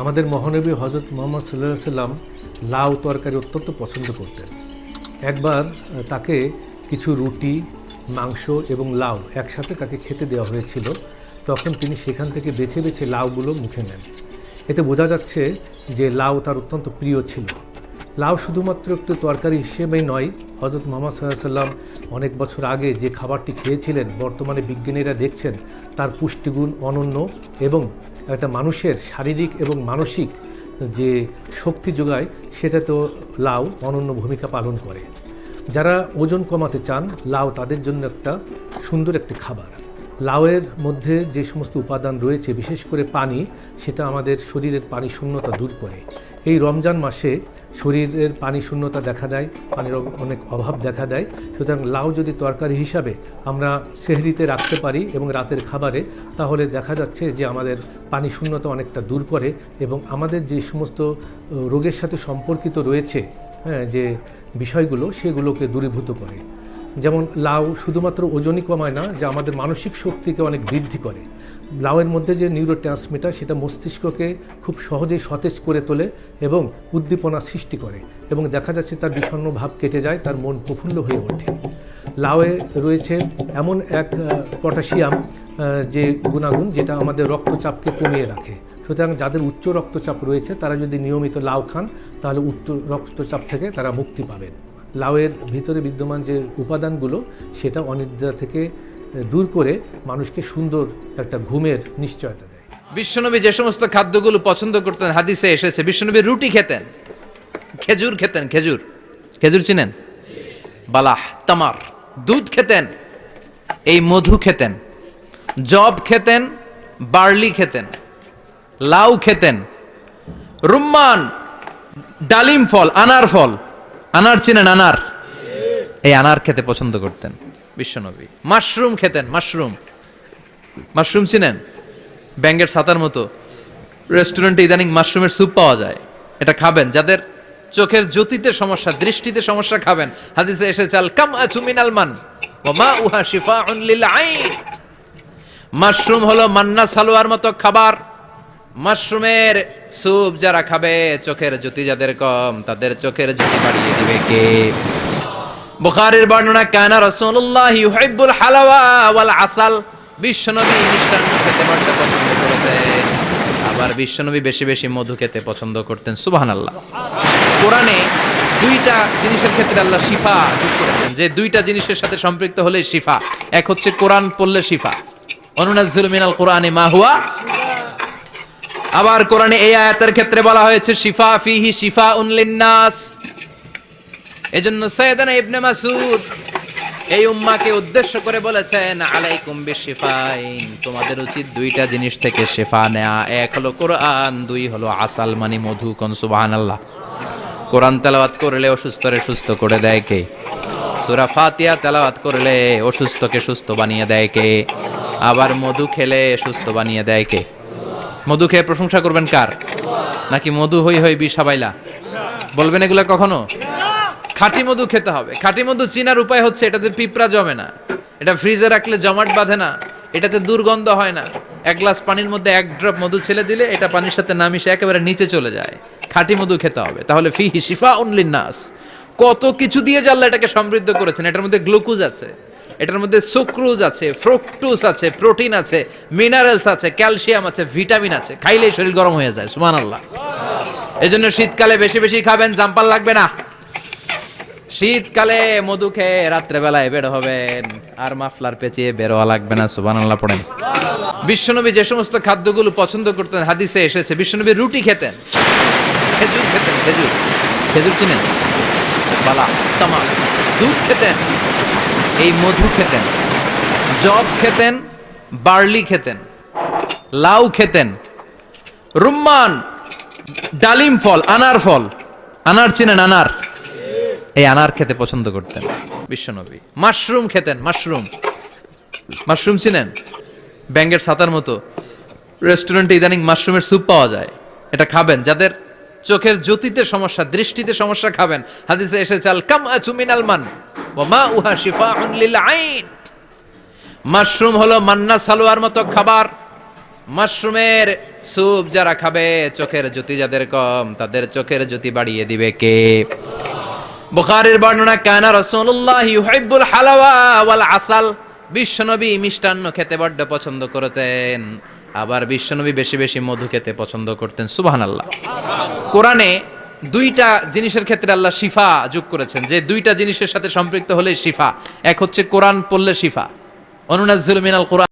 আমাদের মহানবী হজরত মুহাম্মদ সাল্লাল্লাহু আলাইহি সাল্লাম লাউ তরকারি অত্যন্ত পছন্দ করতেন। একবার তাকে কিছু রুটি, মাংস এবং লাউ একসাথে তাকে খেতে দেওয়া হয়েছিল। তখন তিনি সেখান থেকে বেছে বেছে লাউগুলো মুখে নেন। এতে বোঝা যাচ্ছে যে লাউ তার অত্যন্ত প্রিয় ছিল। লাউ শুধুমাত্র একটু তরকারি হিসেবেই নয়, হজরত মুহাম্মদ সাল্লাল্লাহু আলাইহি সাল্লাম অনেক বছর আগে যে খাবারটি খেয়েছিলেন, বর্তমানে বিজ্ঞানীরা দেখছেন তার পুষ্টিগুণ অনন্য এবং একটা মানুষের শারীরিক এবং মানসিক যে শক্তি যোগায়, সেটা তো লাউ অনন্য ভূমিকা পালন করে। যারা ওজন কমাতে চান, লাউ তাদের জন্য একটা সুন্দর একটি খাবার। লাউয়ের মধ্যে যে সমস্ত উপাদান রয়েছে, বিশেষ করে পানি, সেটা আমাদের শরীরের পানি শূন্যতা দূর করে। এই রমজান মাসে শরীরের পানি শূন্যতা দেখা দেয়, পানির অনেক অভাব দেখা দেয়। সুতরাং লাউ যদি তরকারি হিসাবে আমরা সেহরিতে রাখতে পারি এবং রাতের খাবারে, তাহলে দেখা যাচ্ছে যে আমাদের পানি শূন্যতা অনেকটা দূর করে এবং আমাদের যে সমস্ত রোগের সাথে সম্পর্কিত রয়েছে যে বিষয়গুলো, সেগুলোকে দূরীভূত করে। যেমন লাউ শুধুমাত্র ওজনই কমায় না, যা আমাদের মানসিক শক্তিকে অনেক বৃদ্ধি করে। লাউয়ের মধ্যে যে নিউরো ট্রান্সমিটার, সেটা মস্তিষ্ককে খুব সহজেই সতেজ করে তোলে এবং উদ্দীপনা সৃষ্টি করে এবং দেখা যাচ্ছে তার বিষণ্ণ ভাব কেটে যায়, তার মন প্রফুল্ল হয়ে ওঠে। লাউয়ে রয়েছে এমন এক পটাশিয়াম যে গুণাগুণ, যেটা আমাদের রক্তচাপকে কমিয়ে রাখে। সুতরাং যাদের উচ্চ রক্তচাপ রয়েছে, তারা যদি নিয়মিত লাউ খান, তাহলে উচ্চ রক্তচাপ থেকে তারা মুক্তি পাবেন। লাউয়ের ভিতরে বিদ্যমান যে উপাদানগুলো, সেটা অনিদ্রা থেকে দূর করে মানুষকে সুন্দর একটা ঘুমের নিশ্চয়তা দেয়। বিশ্বনবী যে সমস্ত খাদ্যগুলো পছন্দ করতেন, হাদিসে এসেছে বিশ্বনবী রুটি খেতেন, খেজুর খেতেন, খেজুর, খেজুর চিনেন? বালাহ, তামার, দুধ খেতেন, এই মধু খেতেন, জব খেতেন, বার্লি খেতেন, লাউ খেতেন, রুম্মান, ডালিম ফল, আনার ফল, আনার চিনেন? আনার, এই আনার খেতে পছন্দ করতেন বিশ্বনবী। মাশরুম খেতেন, মাশরুম, মাশরুম চিনেন? ব্যাঙ্গের ছাতার মতো। রেস্টুরেন্টে ইদানিং মাশরুমের স্যুপ পাওয়া যায়, এটা খাবেন। যাদের চোখের জ্যোতিতে সমস্যা, দৃষ্টিতে সমস্যা, খাবেন। হাদিসে এসেছে আল কামআতু মিনাল মান ওয়া মাউহা শিফাউন লিল আইন। মাশরুম হলো মান্না সালোয়ার মতো খাবার। মাশরুমের স্যুপ যারা খাবে, চোখের জ্যোতি যাদের কম, তাদের চোখের জ্যোতি বাড়িয়ে দিবে কে? বুখারীর বর্ণনা, কানা রাসূলুল্লাহ ইউহিব্বুল হালাওয়া ওয়াল আসাল। বিশ্বনবী মিষ্টান্ন খেতে বড় পছন্দ করতেন, আবার বিশ্বনবী বেশি বেশি মধু খেতে পছন্দ করতেন। সুবহানাল্লাহ। কোরআনে দুইটা জিনিসের ক্ষেত্রে আল্লাহ শিফা যোগ করেছেন, যে দুইটা জিনিসের সাথে সম্পৃক্ত হলে শিফা। এক হচ্ছে কোরআন পড়লে শিফা, অনুনাজ্জিলু মিনাল কোরআনি মা হুয়া। আবার কোরআনে এই আয়াতের ক্ষেত্রে বলা হয়েছে শিফা ফিহি শিফাউন লিন্নাস। এজন্য সাইয়েদানা ইবনে মাসউদ এই উম্মাহকে উদ্দেশ্য করে বলেছেন, আলাইকুম বিশিফাইন, তোমাদের উচিত দুইটা জিনিস থেকে শিফা নেয়া। এক হলো কোরআন, দুই হলো আসাল মানে মধু। কোন সুবহানাল্লাহ। কোরআন তেলাওয়াত করলে অসুস্থরে সুস্থ করে দেয় কে? সূরা ফাতিহা তেলাওয়াত করলে অসুস্থকে সুস্থ বানিয়ে দেয় কে? আবার মধু খেলে সুস্থ বানিয়ে দেয় কে? মধু খেয়ে প্রশংসা করবেন কার? নাকি মধু হই হই বিষাবাইলা বলবেন এগুলা কখনো? খাঁটি মধু খেতে হবে। খাঁটি মধু চিনার উপায় হচ্ছে, এটাতে পিঁপড়া জমে না, এটা ফ্রিজে রাখলে জমাট বাঁধে না, এটাতে দুর্গন্ধ হয় না। এক গ্লাস পানির মধ্যে এক ড্রপ মধু ছেলে দিলে এটা পানির সাথে না মিশে একেবারে নিচে চলে যায়। খাঁটি মধু খেতে হবে। তাহলে ফিহি শিফাউন লিন্নাস। কত কিছু দিয়ে যে আল্লাহ এটাকে সমৃদ্ধ করেছেন। এটার মধ্যে গ্লুকোজ আছে, এটার মধ্যে সুক্রোজ আছে, ফ্রুক্টোজ আছে, প্রোটিন আছে, মিনারেলস আছে, ক্যালসিয়াম আছে, ভিটামিন আছে। খাইলেই শরীর গরম হয়ে যায়। সুবহানাল্লাহ। এজন্য শীতকালে বেশি বেশি খাবেন, জাম্পার লাগবে না। শীতকালে মধু খেয়ে রাত্রে বেলায় বের হবেন, আর মাফলার পেঁচিয়ে বের হওয়া লাগবে না। সুবহানাল্লাহ পড়েন। বিশ্বনবী যে সমস্ত খাদ্যগুলো পছন্দ করতেন, হাদিসে এসেছে বিশ্বনবী রুটি খেতেন, খেজুর খেতেন, খেজুর, খেজুর চিনেন? বালা, তামার, দুধ খেতেন, এই মধু খেতেন, জব খেতেন, বার্লি খেতেন, লাউ খেতেন, রুম্মান, ডালিম ফল, আনার ফল, আনার চিনেন? আনার, এই আনার খেতে পছন্দ করতেন বিশ্বনবী। মাশরুম খেতেন, মাশরুম, মাশরুম চিনেন? ব্যাঙ্গের ছাতার মতো। রেস্টুরেন্টে ইদানিং মাশরুমের স্যুপ পাওয়া যায়, এটা খাবেন। যাদের চোখের জ্যোতিতে সমস্যা, দৃষ্টিতে সমস্যা, খাবেন। হাদিসে এসেছে আল কামআতু মিনাল মান ওয়া মাউহা শিফাউন লিল আইন। মাশরুম হলো মান্না সালোয়ার মতো খাবার। মাশরুমের স্যুপ যারা খাবে, চোখের জ্যোতি যাদের কম, তাদের চোখের জ্যোতি বাড়িয়ে দিবে কে? বুখারীর বর্ণনা, কানা রাসূলুল্লাহ ইউহিব্বুল হালাওয়া ওয়াল আসাল, বিশ্বনবী মিষ্টান্ন খেতে বড্ড পছন্দ করতেন, আবার বিশ্বনবী বেশি বেশি মধু খেতে পছন্দ করতেন। সুবহানাল্লাহ। কোরআনে দুইটা জিনিসের ক্ষেত্রে আল্লাহ শিফা যোগ করেছেন, যে দুইটা জিনিসের সাথে সম্পৃক্ত হলে শিফা। এক হচ্ছে কোরআন পড়লে শিফা, অনুনাজ্জিলু মিনাল কোরআন